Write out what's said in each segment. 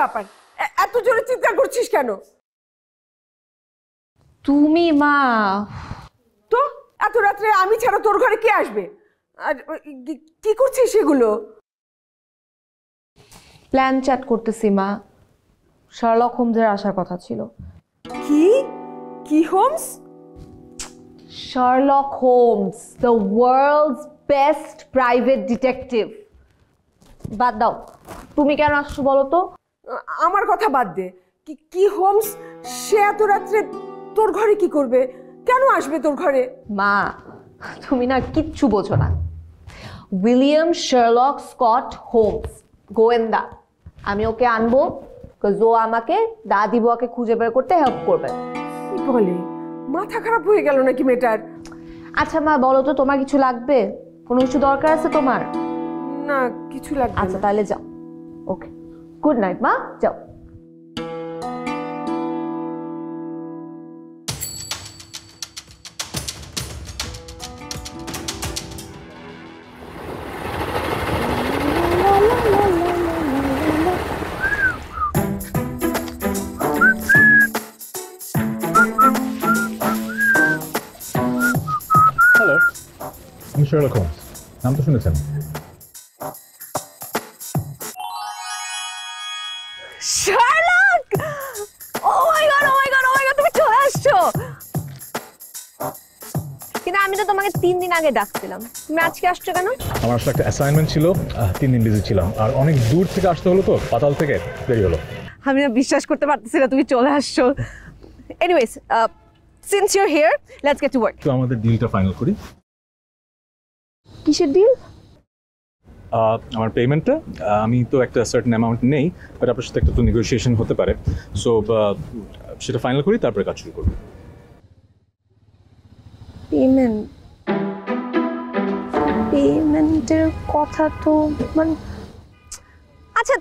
ব্যাপার, এত জোরে চিৎকার করছিস কেন? তুমি মা তো এত রাত্রে আমি ছাড়া তোর ঘরে কে আসবে? আর কি করছিস সেগুলো? প্ল্যান চ্যাট করতেছি মা। শার্লক হোমসের আসার কথা ছিল। কি কি Holmes? Sherlock Holmes, the world's best private detective. বাদ দাও, তুমি কেন আসছো বলো তো? আমার কথা বাদ দে। কি হোমস? সে এত রাত্রে তোর ঘরে কি করবে? কেন আসবে তোর ঘরে? মা তুমি না কিচ্ছু বোঝো না। উইলিয়াম শার্লক স্কট হোমস, গোয়েন্দা। আমি ওকে আনবো, ও আমাকে দাদি বুয়াকে খুঁজে বের করতে হেল্প করবে। কি বলে? মাথা খারাপ হয়ে গেল নাকি মেয়েটার? আচ্ছা মা বলো তো, তোমার কিছু লাগবে? কোনো কিছু দরকার আছে তোমার? না, কিছু লাগবে না। আচ্ছা তাহলে যাও। ওকে, গুড নাইট মা, যাও। হ্যালো, আমি শার্লক হোমস। নাম তো শুনেছেন? শার্লক! ও মাই গড, ও মাই গড, ও মাই গড, তুমি চলে আসছো। কিন্তু আমি তো তোমাকে 3 দিন আগে ডাকছিলাম, তুমি আজকে আসছো কেন? আমার আসলে একটা অ্যাসাইনমেন্ট ছিল, 3 দিন বিজি ছিলাম, আর অনেক দূর থেকে আসতে হলো, তো পাতাল থেকে দেরি হলো। আমি না বিশ্বাস করতে পারতেছি না তুমি চলে আসছো। Anyways, since you are here, let's get to work. তো আমাদের ডিলটা ফাইনাল করি। কিসের ডিল? আমার পেমেন্টটা, আমি তো একটা সার্টেন অ্যামাউন্ট নেই, বাট আপনার সাথে একটা তো নেগোসিয়েশন হতে পারে। সো সেটা ফাইনাল করি, তারপরে কাজ শুরু করবো। পেমেন্টের কথা তো মানে, আচ্ছা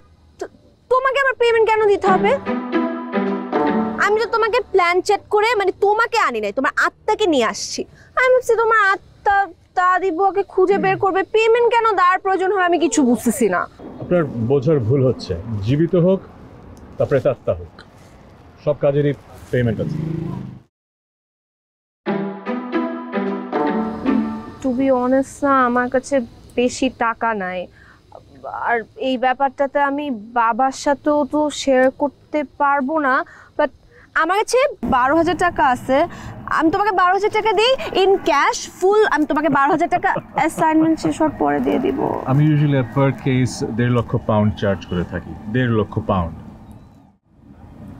তোমাকে আমার পেমেন্ট কেন দিতে হবে? আমি তো তোমাকে প্ল্যান চেক করে মানে তোমাকে আনি নাই, তোমার আত্মাকে নিয়ে আসছি। আমি ভাবছি তোমার আত্মা দাদি বুয়াকে খুঁজে বের করবে, পেমেন্ট কেন দেওয়ার প্রয়োজন হয় আমি কিছু বুঝতেছি না। আপনার বোঝার ভুল হচ্ছে। জীবিত হোক তারপরে আত্মা হোক, সব কাজেরই পেমেন্ট আছে। টু বি অনেস্ট না, আমার কাছে বেশি টাকা নাই, আর এই ব্যাপারটাতে আমি বাবার সাথেও তো শেয়ার করতে পারবো না। বাট আমার কাছে 12,000 টাকা আছে, আমি তোমাকে 12,000 টাকা দিই ইন ক্যাশ ফুল। আমি তোমাকে 12,000 টাকা অ্যাসাইনমেন্ট শেষ হওয়ার পরে দিয়ে দিব। আমি ইউজুয়ালি পার কেস 1.5 লক্ষ পাউন্ড চার্জ করে থাকি। 1.5 lakh pound.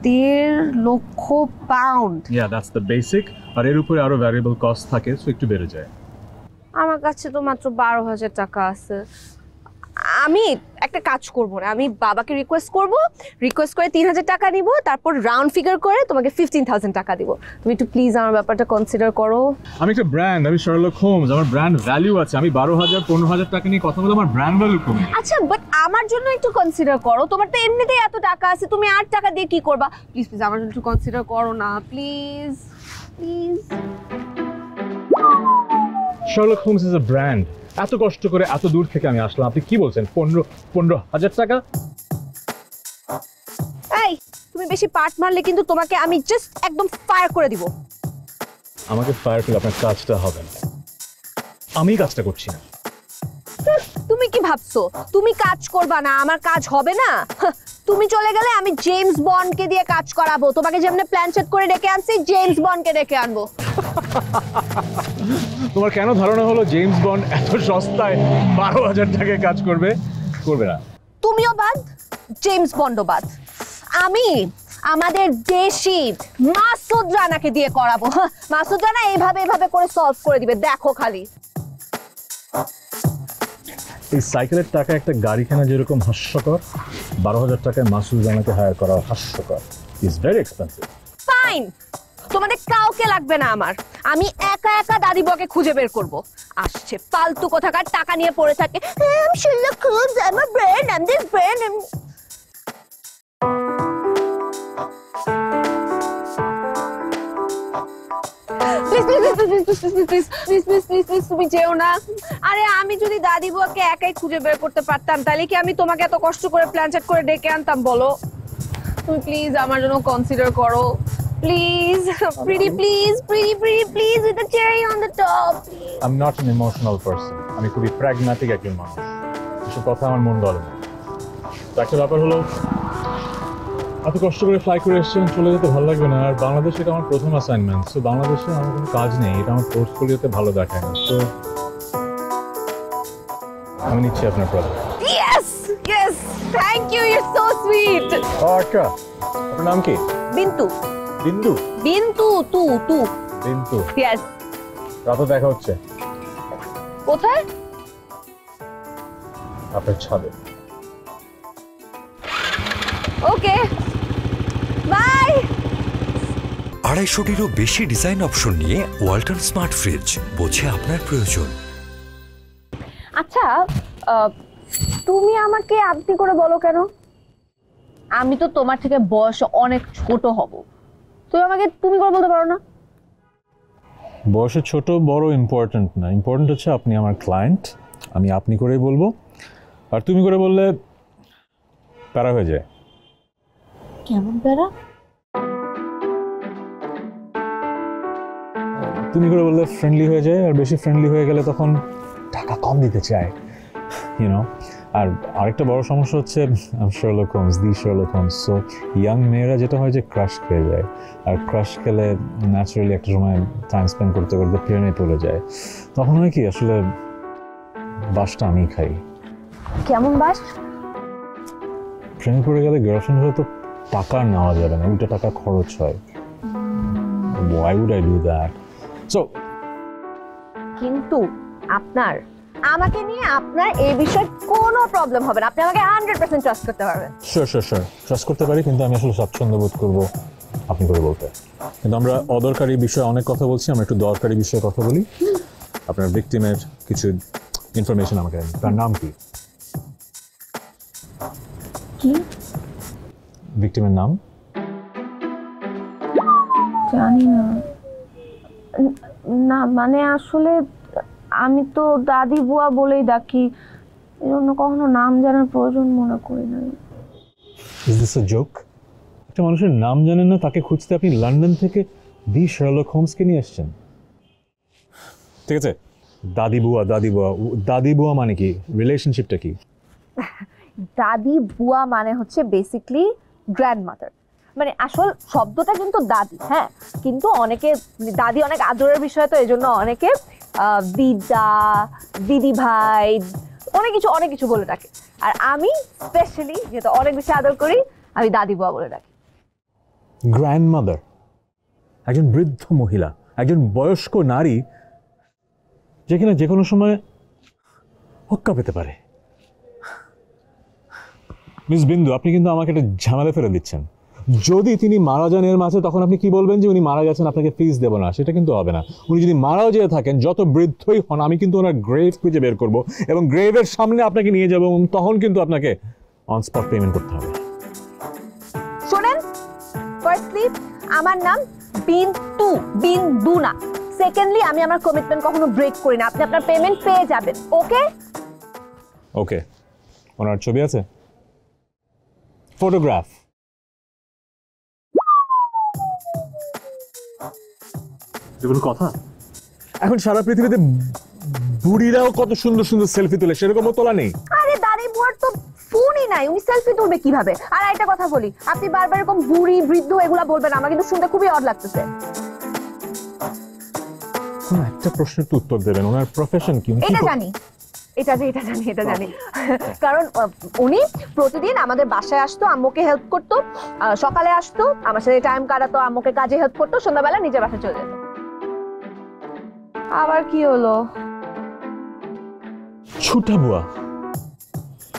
1.5 lakh pound? Yeah, that's the basic. আর এর উপরে আরো ভ্যারিয়েবল কস্ট থাকে, সো একটু বেড়ে যায়। আমার কাছে তো মাত্র 12,000 টাকা আছে। আমি একটা কাজ করব না, আমি বাবাকে রিকোয়েস্ট করে 3,000 টাকা নিব, তারপর রাউন্ড ফিগার করে তোমাকে 15,000 টাকা দিব। তুমি একটু প্লিজ আমার ব্যাপারটা কনসিডার করো। আমি একটা ব্র্যান্ড, আমি শার্লক হোমস, আমার ব্র্যান্ড ভ্যালু আছে। আমি 12,000 15,000 টাকা নিয়ে কথা বলে আমার ব্র্যান্ড ভ্যালু কমে। আচ্ছা বাট আমার জন্য একটু কনসিডার করো, তোমার তো এমনিতেই এত টাকা আছে, তুমি 8 টাকা দিয়ে কি করবা? প্লিজ প্লিজ আমার জন্য একটু কনসিডার করো না, please please. Sherlock Holmes is a brand. এত কষ্ট করে এত দূর থেকে আমি আসলাম, আপনি কি বলছেন 15,000 টাকা? এই তুমি বেশি পার্ট মারলে কিন্তু তোমাকে আমি জাস্ট একদম ফায়ার করে দিব। আমাকে ফায়ার করলে আপনার কাজটা হবে না, আমি কাজটা করছি না। তুমি কি ভাবছো তুমি কাজ করবা না, আমার কাজ হবে না? তুমি চলে গেলে আমি জেমস বন্ডকে দিয়ে কাজ করাবো। তোমাকে যেমন প্ল্যান সেট করে ডেকে আনছি, জেমস বন্ডকে ডেকে আনবো। তোমার কেন ধারণা হলো জেমস বন্ড এত সস্তায় 12,000 টাকায় কাজ করবে? করবে না। তুমিও বাদ, জেমস বন্ডও বাদ। আমি আমাদের দেশি মাসুদ রানাকে দিয়ে করাবো। মাসুদ রানা এইভাবে করে সলভ করে দিবে, দেখো খালি। এই সাইকেলের টাকা একটা গাড়ি কেনা যেরকম হাস্যকর, 12,000 টাকায় মাসুদ রানাকে হায়ার করা হাস্যকর। Is very expensive. ফাইন, তোমাদের কাউকে লাগবে না আমার, আমি একা একা দাদি বুয়াকে খুঁজে বের করব। আসছে ফালতু কোথাকার টাকা নিয়ে পড়ে থাকে। I'm Sherlock Holmes, I'm a brain, I'm this brain, please তুমি যেও না। আরে আমি যদি দাদি বুয়াকে একাই খুঁজে বের করতে পারতাম তাহলে কি আমি তোমাকে এত কষ্ট করে প্ল্যান সেট করে ডেকে আনতাম বলো? তুমি প্লিজ আমার জন্য কনসিডার করো please pretty please please with the cherry on the top I am not an emotional person, আমি খুবই প্র্যাগম্যাটিক একজন মানুষ, এসব কথা আমার মন গলে না। তো একটা ব্যাপার হলো, এত কষ্ট করে ফ্লাই করে এসেছেন, চলে যেতে ভালো লাগবে না। আর বাংলাদেশে এটা আমার প্রথম অ্যাসাইনমেন্ট, তো বাংলাদেশে আমার কোনো কাজ নেই, এটা আমার পোর্টফোলিওতে ভালো দেখায় না। তো আমি নিচ্ছি আপনার project. Yes yes thank you you so sweet আচ্ছা, আপনার নাম কি? বিন্তু বিন্দু? বিন্তু তু বিন্দু, ইয়েস রাতে দেখা হচ্ছে কোথায়? আপনার ছাদে। Okay bye. 250-টিরও বেশি ডিজাইন অপশন নিয়ে ওয়ালটন স্মার্ট ফ্রিজ, বোঝে আপনার প্রয়োজন। আচ্ছা তুমি আমাকে আপনি করে বলো কেন? আমি তো তোমার থেকে বয়স অনেক ছোট হব, তুমি আমাকে তুমি করে বলতে পারো না? বয়সে ছোট বড় ইম্পর্ট্যান্ট না, ইম্পর্ট্যান্ট হচ্ছে আপনি আমার ক্লায়েন্ট, আমি আপনি করেই বলবো। আর তুমি করে বললে প্যারা হয়ে যায়। কেমন প্যারা? তুমি করে বললে ফ্রেন্ডলি হয়ে যায়, আর বেশি ফ্রেন্ডলি হয়ে গেলে তখন টাকা কম দিতে চায়, ইউনো। আর আরেকটা বড় সমস্যা হচ্ছে শার্লক হোমস, দি শার্লক হোমস। সো ইয়াং মেয়েরা যেটা হয় যে ক্রাশ খেয়ে যায়, আর ক্রাশ খেলে ন্যাচারালি একটা সময় টাইম স্পেন্ড করতে করতে প্রেমে পড়ে যায়। তখন হয় কি, আসলে বাসটা আমি খাই। কেমন বাস? প্রেমে পড়ে গেলে গার্লফ্রেন্ড হলে তো টাকা নেওয়া যাবে না, উল্টো টাকা খরচ হয়। Why would I do that? So কিন্তু আপনার আমাকে নিয়ে আপনার এই বিষয়ে কোনো প্রবলেম হবে না, আপনি আমাকে 100% ট্রাস্ট করতে পারবেন। শিওর ট্রাস্ট করতে পারি, কিন্তু আমি আসলে স্বাচ্ছন্দ্য বোধ করবো আপনি করে বলতে। কিন্তু আমরা অদরকারি বিষয়ে অনেক কথা বলছি, আমরা একটু দরকারি বিষয়ে কথা বলি। আপনার ভিকটিমের কিছু ইনফরমেশন আমাকে দিন। তার নাম কি? কি? ভিকটিমের নাম? জানি না। না মানে আসলে আমি তো দাদি বুয়া বলেই ডাকি, এজন্য কখনো নাম জানার প্রয়োজন মনে করি না। Is this a joke? একটা মানুষের নাম জানেন না, তাকে খুঁজতে আপনি লন্ডন থেকে দি শার্লক হোমসকে নিয়ে এসেছেন। ঠিক আছে, দাদি বুয়া মানে কি? রিলেশনশিপটা কি? দাদি বুয়া মানে হচ্ছে বেসিকলি গ্র্যান্ডমাদার, মানে আসল শব্দটা কিন্তু দাদি, হ্যাঁ, কিন্তু অনেকে দাদি অনেক আদরের বিষয়, তো এই জন্য অনেকে দিদা, দিদি ভাই, অনেক কিছু বলে ডাকে। আর আমি স্পেশালি যেহেতু অনেক বেশি আদর করি, আমি দাদি বুয়া বলে ডাকি। গ্র্যান্ডমাদার, একজন বৃদ্ধ মহিলা, একজন বয়স্ক নারী, যে কিনা যে কোনো সময় হক্কা পেতে পারে। মিস বিন্দু, আপনি কিন্তু আমাকে একটা ঝামেলা ফেলে দিচ্ছেন। যদি তিনি মারা যান এর মাঝে, তখন আপনি কি বলবেন যে উনি মারা গেছেন, আপনাকে ফিস দেবো না? সেটা কিন্তু হবে না। উনি যদি মারাও যেয়ে থাকেন, যত বৃদ্ধই হন, আমি কিন্তু ওনার গ্রেভ খুঁজে বের করবো এবং গ্রেভের সামনে আপনাকে নিয়ে যাবো, এবং তখন কিন্তু আপনাকে অন স্পট পেমেন্ট করতে হবে। শোনেন, ফার্স্টলি আমার নাম বিন্দু না। সেকেন্ডলি আমি আমার কমিটমেন্ট কখনো ব্রেক করি না। আপনি আপনার পেমেন্ট পেয়ে যাবেন। ওকে ওকে। ওনার ছবি আছে? ফটোগ্রাফ? কোনো কথা? এখন সারা পৃথিবীতে বুড়িরাও কত সুন্দর সুন্দর সেলফি তোলে, সেরকমও তোলা নেই? আরে দাদি বুয়ার তো ফোনই নাই, উনি সেলফি তুলবে কিভাবে? আর একটা কথা বলি, আপনি বারবার এরকম বুড়ি বৃদ্ধ এগুলা বলবেন, আমার কিন্তু শুনতে খুবই অড লাগতেছে। কোন একটা প্রশ্নের তো উত্তর দেবেন। ওনার প্রফেশন কি? এটা জানি কারণ উনি প্রতিদিন আমাদের বাসায় আসতো, আম্মুকে হেল্প করতো, সকালে আসতো আমার সাথে টাইম কাটাতো, আম্মুকে কাজে হেল্প করতো, সন্ধ্যাবেলা নিজের বাসায় চলে যেত। আবার কি হলো? ছুটা বুয়া।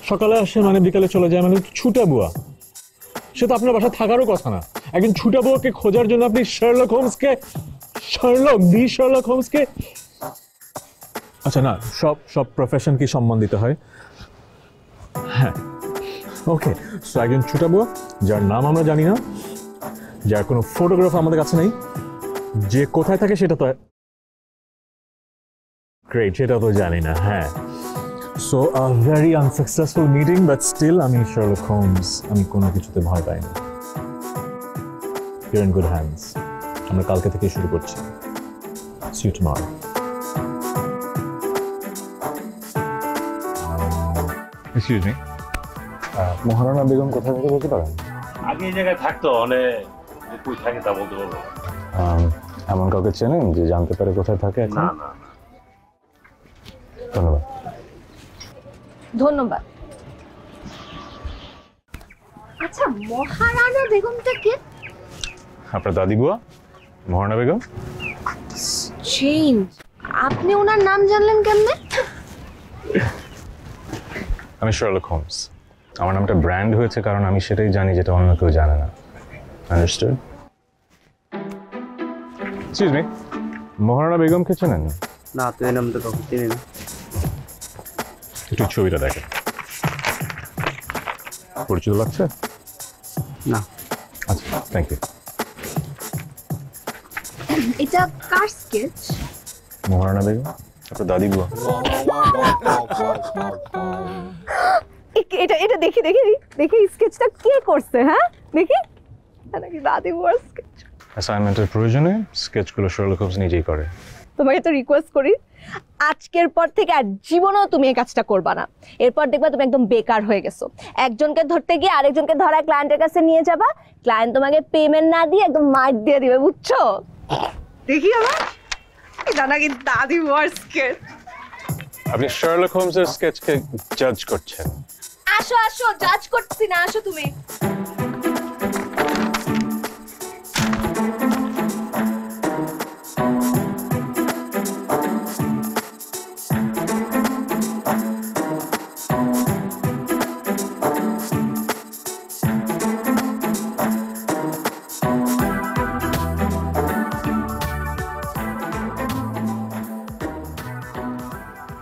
সকালে আসে মানে বিকালে চলে যায়, মানে ছুটা বুয়া। সে তো আপনার বাসায় থাকারও কথা না। একজন ছুটা বুয়াকে খোঁজার জন্য আপনি শার্লক হোমসকে আচ্ছা না, সব প্রফেশন কি সম্মান দিতে হয়? হ্যাঁ, ওকে। সো একজন ছুটা বুয়া, যার নাম আমরা জানি না, যার কোনো ফটোগ্রাফ আমাদের কাছে নেই, যে কোথায় থাকে সেটা তো গ্রেট, সেটা তো জানি না। হ্যাঁ, so a very unsuccessful meeting, but still আমি শার্লক হোমস, আমি কোনো কিছুতে ভয় পাই না। You're in good hands. আমরা কালকে থেকে শুরু করছি। See you tomorrow. Excuse me. Maharana Begum কোথায় থেকে বলতে পারেন? আগে এই জায়গায় থাকতো অনেক, কই থাকে তা বলতে পারবো না। এমন কাউকে চেনেন যে জানতে পারে কোথায় থাকে এখন? না না ধন্যবাদ। ধন্যবাদ। আচ্ছা, মহারানা বেগমটা কে? আপনার দাদি বুয়া মহারানা বেগম। চেঞ্জ, আপনি ওনার নাম জানলেন কেমনে? আমি শার্লক হোমস। আমার নামটা ব্র্যান্ড হয়েছে কারণ আমি সেটাই জানি যেটা অন্য কেউ জানে না। আন্ডারস্টুড? এক্সকিউজ মি, মহারানা বেগমকে চেনেন? না, তো এই নাম তো কাউকে চিনি না। একটু ছবিটা দেখেন, পরিচিত লাগছে? না। আচ্ছা, থ্যাংক ইউ। এটা কার স্কেচ? মহারানা বেগম, আপনার দাদি বুয়া। এটা এটা দেখি দেখি দেখি স্কেচটা কে করছে? হ্যাঁ দেখি, নাকি দাদি বুয়ার স্কেচ? অ্যাসাইনমেন্টের প্রয়োজনে স্কেচগুলো শার্লক হোমস নিজেই করে। তোমাকে তো রিকোয়েস্ট করি, আজকের পর থেকে আর জীবনেও তুমি এই কাজটা করবা না। এরপর দেখবা তুমি একদম বেকার হয়ে গেছো। একজনকে ধরতে গিয়ে আরেকজনকে ধরা ক্লায়েন্টের কাছে নিয়ে যাবা, ক্লায়েন্ট তোমাকে পেমেন্ট না দিয়ে একদম মার দিয়ে দিবে, বুঝছো? দেখি আমার এটা নাকি দাদি বুয়ার স্কেচ। আপনি শার্লক হোমসের স্কেচকে জাজ করছেন? আসো আসো, জাজ করছি না, আসো তুমি।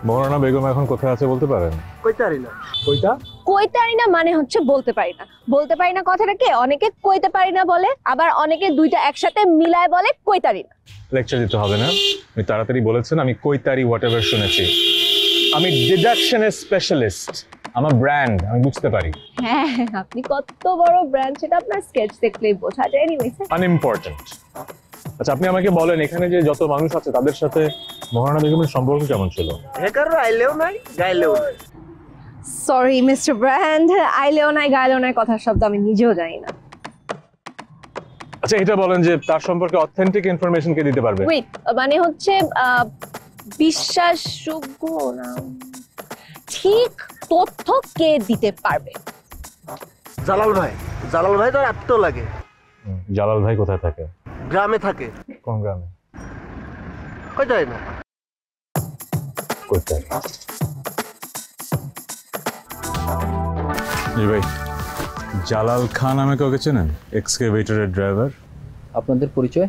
মহারানা বেগম এখন কোথায় আছে বলতে পারেন? কইতারি না। কইতা? কইতারি না মানে হচ্ছে বলতে পারি না। বলতে পারি না কথাটাকে অনেকে কইতে পারি না বলে, আবার অনেকে দুইটা একসাথে মিলায় বলে কইতারি না। লেকচার দিতে হবে না, আপনি তাড়াতাড়ি বলেছেন। আমি কইতারি হোয়াটএভার শুনেছি। আমি ডিডাকশনের স্পেশালিস্ট, আমার ব্র্যান্ড, আমি বুঝতে পারি। হ্যাঁ, আপনি কত বড় ব্র্যান্ড সেটা আপনার স্কেচ দেখলেই বোঝা যায়। Anyways, unimportant. আচ্ছা, আপনি আমাকে বলেন, এখানে যে যত মানুষ আছে তাদের সাথে মহারানা বেগমের সম্পর্ক কেমন ছিল? হেকার আইলেও নাই, গাইলেও নাই। সরি মিস্টার ব্র্যান্ড, আইলেও নাই গাইলেও নাই কথার শব্দ আমি নিজেও জানি না। আচ্ছা, এটা বলেন যে তার সম্পর্কে অথেন্টিক ইনফরমেশন কে দিতে পারবে? ওয়েট, মানে হচ্ছে বিশ্বাসযোগ্য না ঠিক তথ্য কে দিতে পারবে? জালাল ভাই। জালাল ভাই তো এত লাগে। জালাল ভাই কোথায় থাকে? গ্রামে থাকে। কোন গ্রামে? কইতারি না। কোথায়? জি ভাই, জালাল খান নামে কাউকে চেনেন? এক্সকেভেটরের ড্রাইভার। আপনাদের পরিচয়?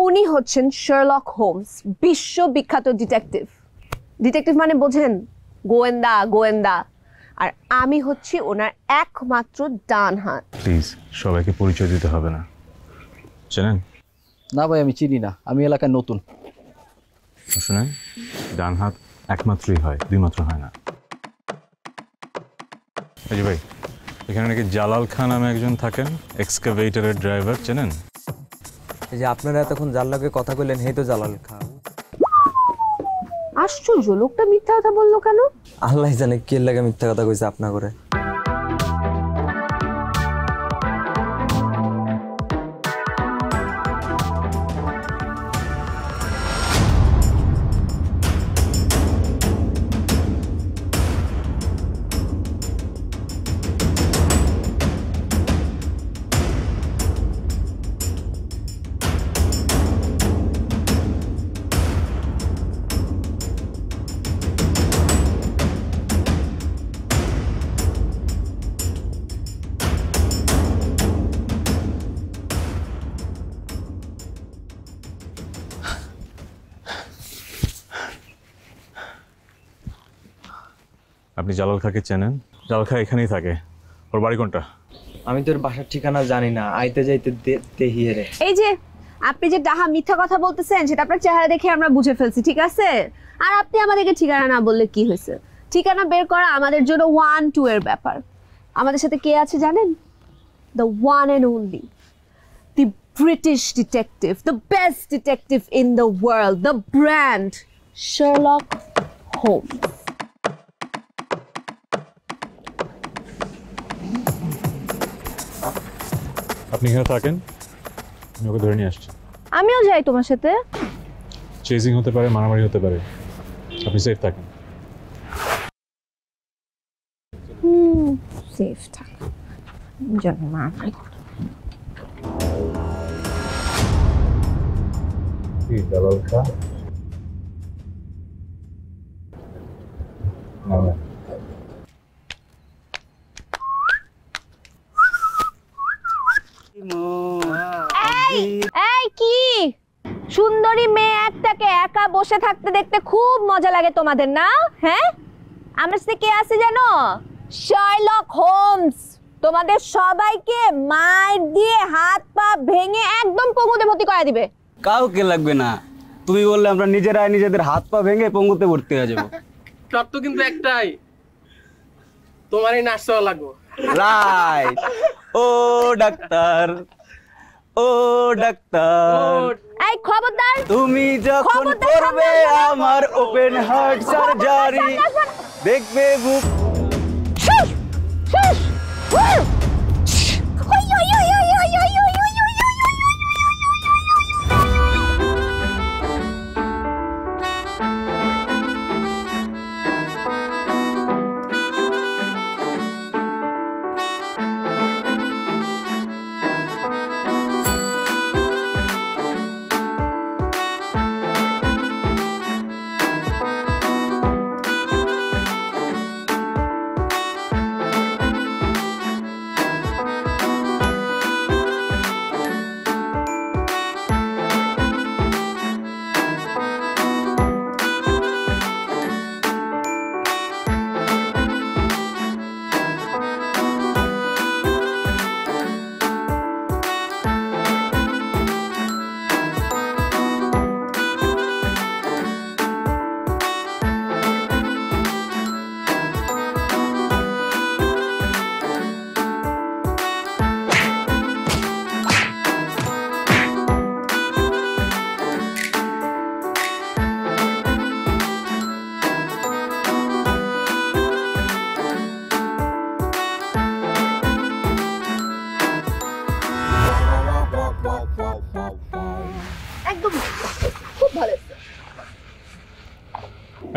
উনি হচ্ছেন শার্লক হোমস, বিশ্ববিখ্যাত ডিটেকটিভ। ডিটেকটিভ মানে বোঝেন, গোয়েন্দা গোয়েন্দা। আর আমি হচ্ছি ওনার একমাত্র ডান হাত। প্লিজ, সবাইকে পরিচয় দিতে হবে না। চেনেন? না ভাই, আমি চিনি না, আমি এলাকায় নতুন। শুনেন, ডান হাত একমাত্রই হয়, দুই মাত্র হয় না। এই যে ভাই, এখানে নাকি জালাল খান নামে একজন থাকেন, এক্সকাভেটরের ড্রাইভার, চেনেন? এই যে আপনারা এতক্ষণ যার লগে কথা কইলেন হে তো জালাল খান। আশ্চর্য, লোকটা মিথ্যা কথা বললো কেন? আল্লাহ জানে কে লাগে মিথ্যা কথা কইছে আপনা করে। আপনি জালাল খাকে চেনেন? জালাল খা এখানেই থাকে। ওর বাড়ি কোনটা? আমি তোর বাসার ঠিকানা জানি না, আইতে যাইতে দেহিয়ে রে। এই যে আপনি যে ডাহা মিথ্যা কথা বলতেছেন সেটা আপনার চেহারা দেখে আমরা বুঝে ফেলছি, ঠিক আছে? আর আপনি আমাদেরকে ঠিকানা না বললে কি হয়েছে? ঠিকানা বের করা আমাদের জন্য 1-2 এর ব্যাপার। আমাদের সাথে কে আছে জানেন? The one and only British detective, the best detective in the world, the brand Sherlock Holmes. আপনি এখানে থাকেন, আমি ওকে ধরে নিয়ে আসছি। আমিও যাই তোমার সাথে। চেজিং হতে পারে, মারামারি হতে পারে, আপনি সেফ থাকেন। সেফ থাক, জানি মারামারি করতে। এই কি সুন্দরী মেয়ে একটাকে একা বসে থাকতে দেখতে খুব মজা লাগে তোমাদের না? হ্যাঁ, আমার সাথে কে আছে জানো? Sherlock Holmes. তোমাদের সবাইকে মার দিয়ে হাত পা ভেঙে একদম পঙ্গুতে ভর্তি করে দিবে। কাউকে লাগবে না, তুমি বললে আমরা নিজেরাই নিজেদের হাত পা ভেঙে পঙ্গুতে ভর্তি হয়ে যাবো। শর্ত কিন্তু একটাই, তোমারই নার্স হওয়া লাগবে। রাইট। ও ডাক্তার, ও ডাক্তার, এই খবরদার, তুমি যখন করবে আমার ওপেন হার্ট সার্জারি, দেখবে বুক।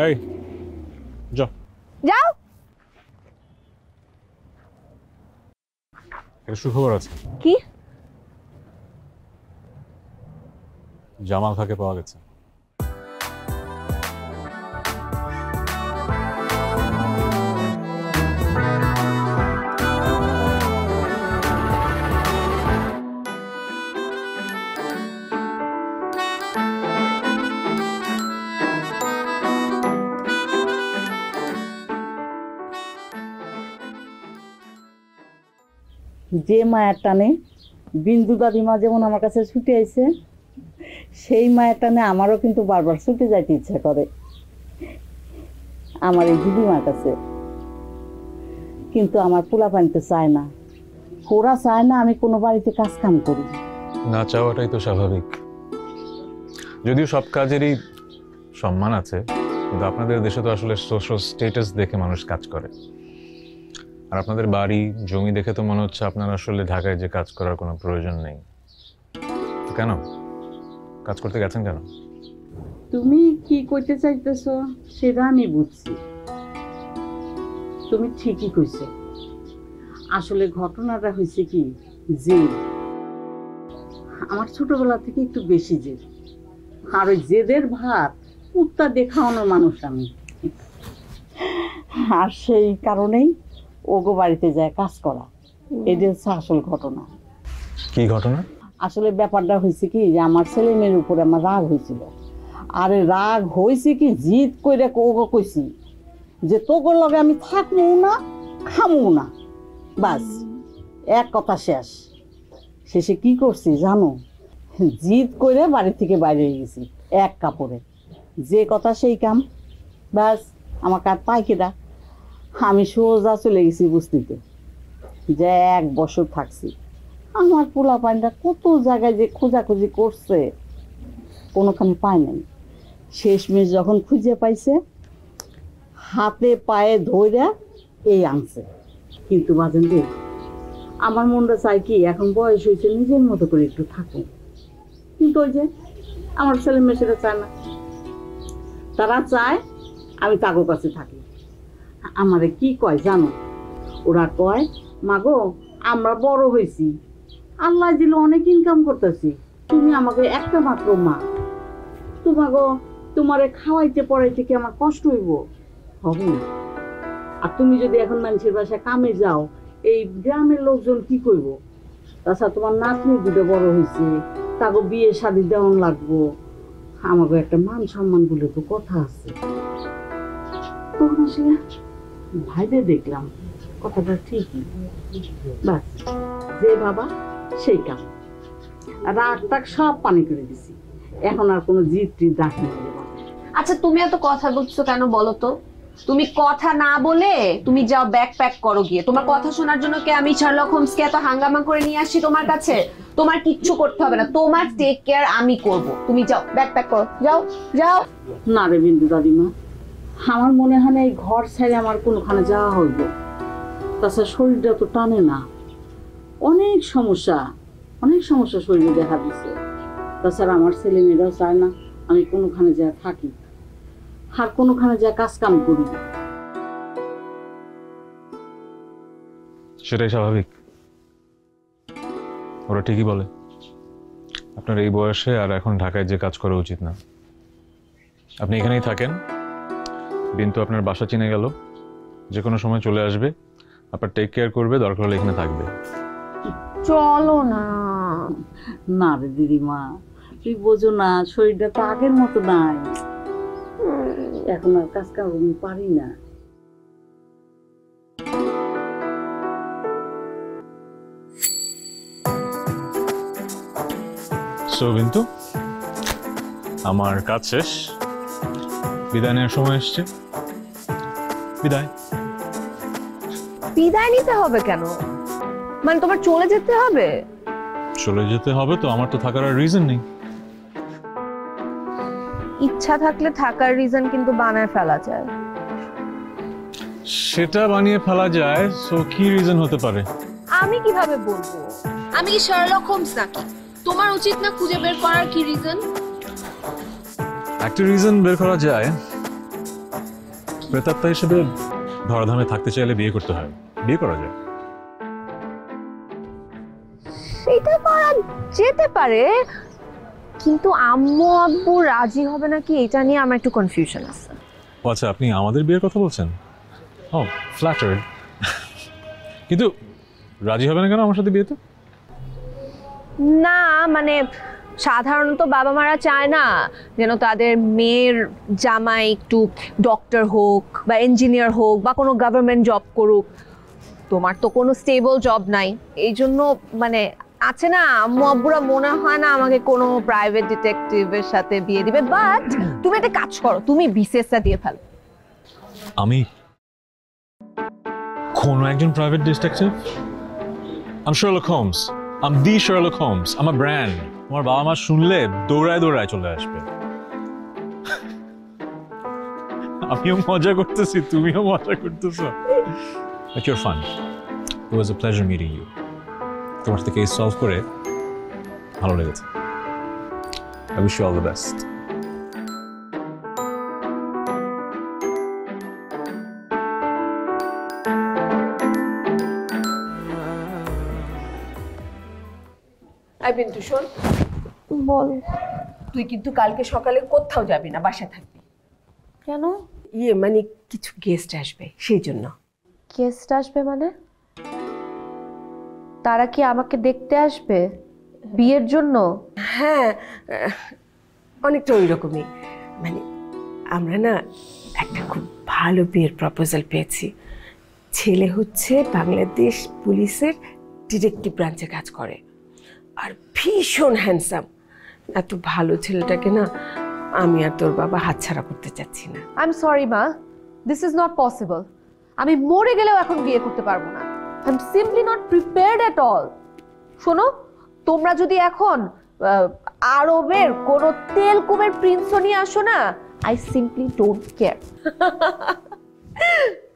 এই যাও যাও। একটা সুখবর আছে। কি? জামাল খাকে পাওয়া গেছে। যে মায়ের টানে বিন্দু দাদিমা যেমন আমার কাছে ছুটে আইছে, সেই মায়ের টানে আমারও কিন্তু বারবার ছুটে যাইতে ইচ্ছা করে আমার এই দিদিমার কাছে। কিন্তু আমার পোলাপান তো চায় না, ওরা চায় না আমি কোনো বাড়িতে কাজ কাম করি। না চাওয়াটাই তো স্বাভাবিক, যদিও সব কাজেরই সম্মান আছে, কিন্তু আপনাদের দেশে তো আসলে সোশ্যাল স্ট্যাটাস দেখে মানুষ কাজ করে। আর আপনাদের বাড়ি জমি দেখে তো মনে হচ্ছে আপনার আসলে ঢাকায় যে কাজ করার কোনো প্রয়োজন নেই। তো কেন কাজ করতে গেছেন কেন? তুমি কি কইতে চাইতেছো সেটা আমি বুঝছি, তুমি ঠিকই কইছো। আসলে ঘটনাটা হয়েছে কি, জেদ। আমার ছোটবেলা থেকে একটু বেশি জেদ, আর ওই জেদের ভাত কুত্তা দেখানোর মানুষ আমি। আর সেই কারণেই ওগো বাড়িতে যায় কাজ করা। এটা হচ্ছে আসল ঘটনা। কি ঘটনা? আসলে ব্যাপারটা হয়েছে কি, যে আমার ছেলে মেয়ের উপরে আমার রাগ হয়েছিল। আরে রাগ হয়েছে কি, জিদ করে ওগো কইছি যে তোর লগে আমি থাকবো না, খামু না, বাস এক কথা শেষ। শেষে কি করছি জানো, জিদ করে বাড়ি থেকে বাইরে হয়ে গেছি এক কাপড়ে। যে কথা সেই কাম, বাস আমার কাজ পাইকেটা। আমি সোজা চলে গেছি বস্তিতে, যে 1 বছর থাকছি। আমার পোলা পাইনটা কত জায়গায় যে খোঁজাখুঁজি করছে, কোনোখানে পায় নাই। শেষমেশ যখন খুঁজে পাইছে, হাতে পায়ে ধইরা এই আনছে। কিন্তু বাজেন রে, আমার মনটা চাই কি এখন বয়স হয়েছে নিজের মতো করে একটু থাকুক, কিন্তু ওই যে আমার ছেলে মেয়ে সেটা চায় না। তারা চায় আমি তাগো কাছে থাকি। আমারে কি কয় জানো? ওরা কয়, মাগো আমরা বড় হয়েছি, আল্লাহ দিল অনেক ইনকাম করতেছি, তুমি আমাকে একটা মাত্র মা, তোমাগো তোমারে খাওয়াইতে পড়াইতে কি আমার কষ্ট হইব? হবে না। আর তুমি যদি এখন মানুষের বাসায় কামে যাও, এই গ্রামের লোকজন কি করব? তাছাড়া তোমার নাতনি দুটো বড় হয়েছে, তাকে বিয়ে শাদী দেওয়ান লাগবো, আমাকে একটা মান সম্মান বলে তো কথা আছে। তখন আসলে ভাইবে দেখলাম কথাটা ঠিকই, বাস যে বাবা সেই কাম। রাগ টাক সব পানি করে দিছি, এখন আর কোনো জিদ টিদ রাখি না। আচ্ছা তুমি এত কথা বলছো কেন বলো তো? তুমি কথা না বলে তুমি যাও ব্যাগ প্যাক করো গিয়ে। তোমার কথা শোনার জন্য কি আমি শার্লক হোমসকে এত হাঙ্গামা করে নিয়ে আসি তোমার কাছে? তোমার কিচ্ছু করতে হবে না, তোমার টেক কেয়ার আমি করব। তুমি যাও ব্যাগ প্যাক করো, যাও যাও। না রে বিন্দু দাদিমা, আমার মনে হয় না এই ঘর ছেড়ে আমার কোনোখানে যাওয়া হইব। তাছাড়া শরীরটা তো টানে না, অনেক সমস্যা শরীরে দেখা দিচ্ছে। তাছাড়া আমার ছেলে মেয়েরাও চায় না আমি কোনোখানে যা থাকি, আর কোনোখানে যা কাজ কাম করি। সেটাই স্বাভাবিক, ওরা ঠিকই বলে। আপনার এই বয়সে আর এখন ঢাকায় যে কাজ করা উচিত না। আপনি এখানেই থাকেন, বিন্তু আপনার বাসা চিনে গেল, যে কোনো সময় চলে আসবে, আপনার টেক কেয়ার করবে, দরকার হলে এখানে থাকবে। চলো না। না রে দিদিমা, তুই বোঝো না, শরীরটা তো আগের মতো নাই, এখন আর কাজ কাম পারি না। সো বিন্তু, আমার কাজ শেষ, বিদায় নেওয়ার সময় এসছে। বিদায়। বিদায় নিতে হবে কেন? মানে তোমার চলে যেতে হবে? চলে যেতে হবে তো, আমার তো থাকার আর রিজন নেই। ইচ্ছা থাকলে থাকার রিজন কিন্তু বানায় ফেলা যায়। সেটা বানিয়ে ফেলা যায়, সো কি রিজন হতে পারে? আমি কিভাবে বলবো? আমি কি শার্লক হোমস নাকি? তোমার উচিত না খুঁজে বের করার কি রিজন? একটা রিজন বের করা যায়, প্রেতাত্মা হিসেবে ধরাধামে থাকতে চাইলে বিয়ে করতে হয়, বিয়ে করা যায়। সেটা করা যেতে পারে, কিন্তু আম্মু আব্বু রাজি হবে নাকি এটা নিয়ে আমার একটু কনফিউশন আছে। ও আচ্ছা, আপনি আমাদের বিয়ের কথা বলছেন? ও ফ্ল্যাটার্ড। কিন্তু রাজি হবে না কেন আমার সাথে বিয়েতে? না মানে সাধারণত বাবা মারা চায় না যেন তাদের মেয়ের জামাই একটু ডক্টর হোক বা ইঞ্জিনিয়ার হোক বা কোনো গভর্নমেন্ট জব করুক। তোমার তো কোনো স্টেবল জব নাই, এই জন্য মানে আছে না, আম্মু আব্বুরা মনে হয় না আমাকে কোনো প্রাইভেট ডিটেকটিভের সাথে বিয়ে দিবে। বাট তুমি একটা কাজ করো, তুমি বিসিএসটা দিয়ে ফেলো। আমি কোন একজন private detective? I'm Sherlock Holmes. I'm the Sherlock Holmes. I'm a brand. আমার বাবা মা শুনলে দৌড়ায় দৌড়ায় চলে আসবে। আমিও মজা করতেছি, তুমিও মজা করতেছো। But you're fun. It was a pleasure meeting you. তোমার সাথে কেস সলভ করে ভালো লেগেছে। I wish you all the best. বিন্তু শোন, বল। তুই কিন্তু কালকে সকালে কোথাও যাবি না, বাসায় থাকবি। কেন? মানে কিছু গেস্ট আসবে, সেই জন্য। গেস্ট আসবে মানে? তারা কি আমাকে দেখতে আসবে বিয়ের জন্য? হ্যাঁ, অনেকটা ওই রকমই। মানে আমরা না একটা খুব ভালো বিয়ের প্রপোজাল পেয়েছি। ছেলে হচ্ছে বাংলাদেশ পুলিশের ডিটেকটিভ ব্রাঞ্চে কাজ করে, আর ভীষণ হ্যান্ডসাম। এত ভালো ছেলেটাকে না আমি আর তোর বাবা হাতছাড়া করতে চাচ্ছি না। আই এম সরি মা, দিস ইজ নট পসিবল। আমি মরে গেলেও এখন বিয়ে করতে পারবো না। I am simply not prepared at all. শোনো, তোমরা যদি এখন আরবের কোন তেলকুবের প্রিন্সও নিয়ে আসো না, আই সিম্পলি ডোন্ট কেয়ার।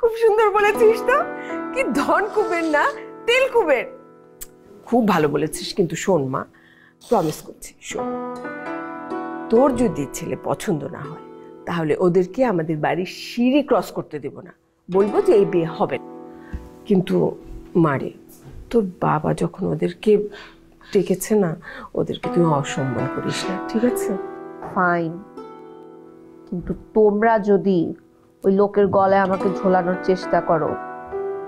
খুব সুন্দর বলেছিস তো, কি ধন কুবের না তেল কুবের। খুব ভালো বলেছিস, কিন্তু শোন মা, প্রমিস করছি, শোন, তোর যদি ছেলে পছন্দ না হয় তাহলে ওদেরকে আমাদের বাড়ির সিঁড়ি ক্রস করতে দেব না, বলবো যে এই বিয়ে হবে না। কিন্তু মারে, তোর বাবা যখন ওদেরকে ডেকেছে না, ওদেরকে তুই অসম্মান করিস না, ঠিক আছে? ফাইন, কিন্তু তোমরা যদি ওই লোকের গলায় আমাকে ঝোলানোর চেষ্টা করো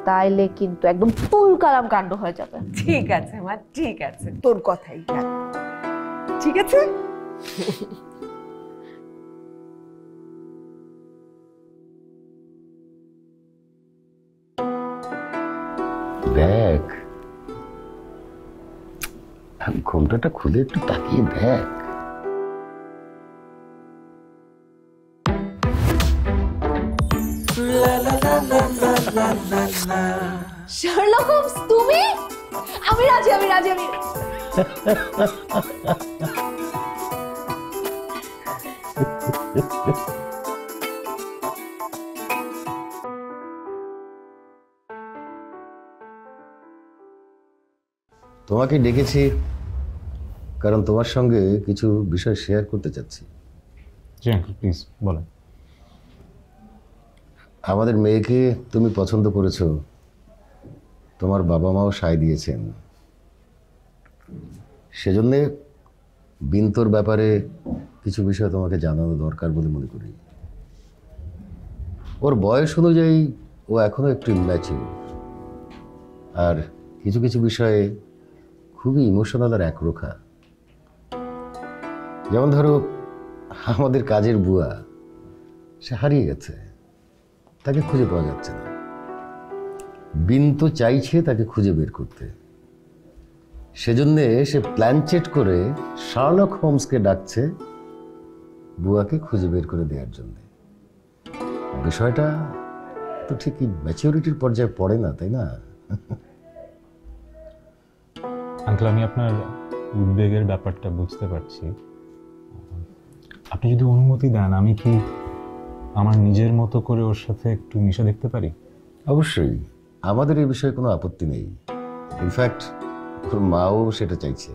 তাইলে কিন্তু একদম ফুল কালাম কাণ্ড হয়ে যাবে। ঠিক আছে মা, ঠিক আছে, তোর কথাই রাখ, ঠিক আছে? দেখ, ঘুমটাটা খুলে একটু তাকিয়ে দেখ। শার্লক হোমস, তুমি? আমি রাজি, আমি রাজি, আমি। তোমাকে ডেকেছি কারণ তোমার সঙ্গে কিছু বিষয় শেয়ার করতে চাচ্ছি। জি আঙ্কেল, প্লিজ বলেন। আমাদের মেয়েকে তুমি পছন্দ করেছো, তোমার বাবা মাও সায় দিয়েছেন, সেজন্যে বিন্তর ব্যাপারে কিছু বিষয় তোমাকে জানানো দরকার বলে মনে করি। ওর বয়স অনুযায়ী ও এখনো একটু ইম্যাচিউর, আর কিছু কিছু বিষয়ে খুবই ইমোশনাল আর একরোখা। যেমন ধরো, আমাদের কাজের বুয়া, সে হারিয়ে গেছে, তাকে খুঁজে পাওয়া যাচ্ছে না। বিন্তু চাইছে তাকে খুঁজে বের করতে, সেজন্যে সে প্ল্যান চেট করে শার্লক হোমসকে ডাকছে বুয়াকে খুঁজে বের করে দেওয়ার জন্য। বিষয়টা তো ঠিকই ম্যাচিউরিটির পর্যায়ে পড়ে না, তাই না? আঙ্কেল, আমি আপনার উদ্বেগের ব্যাপারটা বুঝতে পারছি। আপনি যদি অনুমতি দেন, আমি কি আমার নিজের মতো করে ওর সাথে একটু মিশে দেখতে পারি? অবশ্যই, আমাদের এই বিষয়ে কোনো আপত্তি নেই। ইনফ্যাক্ট ওর মাও সেটা চাইছে।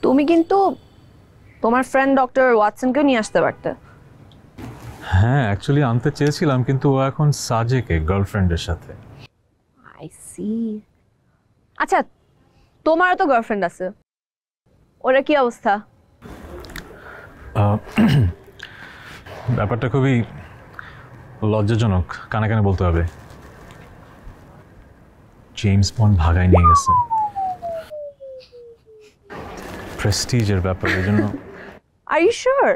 তুমি কিন্তু তোমার ফ্রেন্ড ডক্টর ওয়াটসনকে নিয়ে আসতে পারতে। হ্যাঁ, অ্যাকচুয়ালি আনতে চেয়েছিলাম, কিন্তু ও এখন সাজেকে গার্লফ্রেন্ডের সাথে। I see. আচ্ছা, তোমারও তো গার্লফ্রেন্ড আছে, ওরা কি অবস্থা? ব্যাপারটা খুবই লজ্জাজনক, কানে কানে বলতে হবে। জেমস বন্ড ভাগায় নিয়ে গেছে। প্রেস্টিজের ব্যাপার, এই জন্য। Are you sure?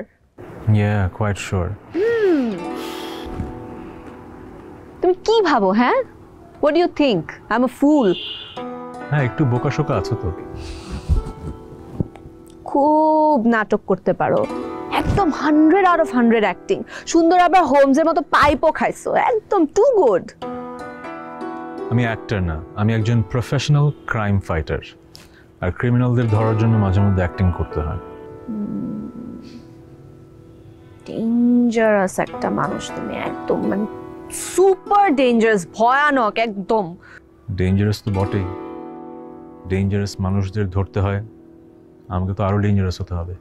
Yeah, quite sure. তুমি কি ভাবো? হ্যাঁ, what do you think? I'm a fool. হ্যাঁ, একটু বোকাশোকা আছো তো। খুব নাটক করতে পারো, একদম 100 out of 100 অ্যাক্টিং। সুন্দর, আবার হোমসের মতো পাইপও খাইছো, একদম টু গুড। আমি অ্যাক্টর না, আমি একজন প্রফেশনাল ক্রাইম ফাইটার, আর ক্রিমিনালদের ধরার জন্য মাঝে মধ্যে অ্যাক্টিং করতে হয়। ডেঞ্জারাস একটা মানুষ তুমি, একদম মানে সুপার ডেঞ্জারাস, ভয়ানক একদম। ডেঞ্জারাস তো বটেই, ডেঞ্জারাস মানুষদের ধরতে হয়, আমাকে তো আরো ডেঞ্জারাস হতে হবে।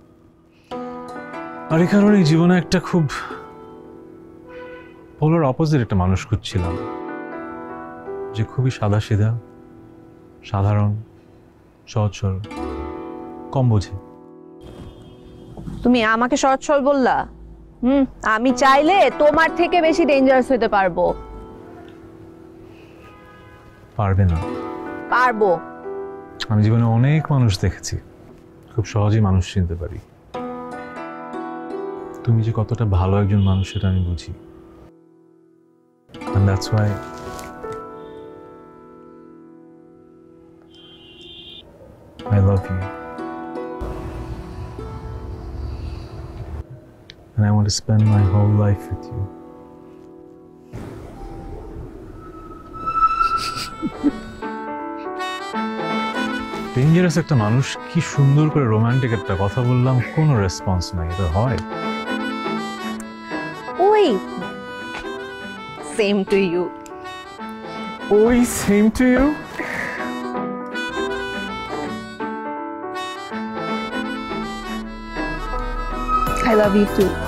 আর এই কারণে জীবনে একটা খুব পোলার অপোজিট একটা মানুষ খুঁজছিলাম, যে খুবই সাদা সিধা, সাধারণ, সহজ সরল, কম বোঝে। তুমি আমাকে সহজ সরল বললা? আমি চাইলে তোমার থেকে বেশি ডেঞ্জারাস হতে পারবো। পারবে না? পারবো। আমি জীবনে অনেক মানুষ দেখেছি, খুব সহজেই মানুষ চিনতে পারি। তুমি যে কতটা ভালো একজন মানুষ সেটা আমি বুঝি। And that's why I love you. and I want to spend my whole life with you. Dangerous একটা মানুষ, কি সুন্দর করে রোমান্টিক একটা কথা বললাম, কোনো রেসপন্স নাই। এটা হয়? ওই সেম টু ইউ। ওই same to you. I love you too.